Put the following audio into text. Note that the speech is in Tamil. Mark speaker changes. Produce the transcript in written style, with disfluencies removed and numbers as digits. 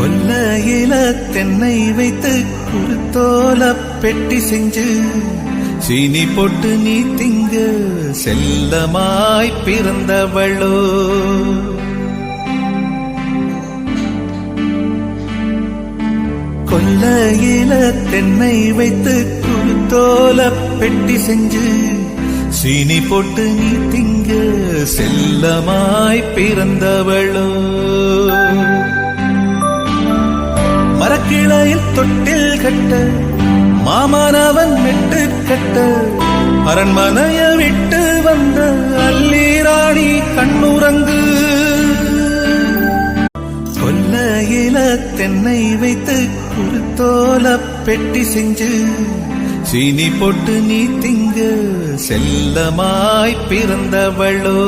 Speaker 1: கொல்லையில தென்னை வைத்து குருத்தோல பெட்டி செஞ்சு சீனி போட்டு நீ திங்க செல்லமாய் பிறந்தவளோ. கொல்லையில தென்னை வைத்து குருத்தோல பெட்டி செஞ்சு சீனி போட்டு நீ திங்க செல்லமாய் பிறந்தவளோ. மரக்கிளையில் தொட்டில் கட்ட மாமனவன் மெட்டு கட்ட அரண்மனைய விட்டு வந்த அல்லீராணி கண்ணுறங்கு. கொல்லையில தென்னை வைத்து குருத்தோல பெட்டி செஞ்சு சீனி போட்டு நீ திங்க செல்லமாய் பிறந்தவளோ.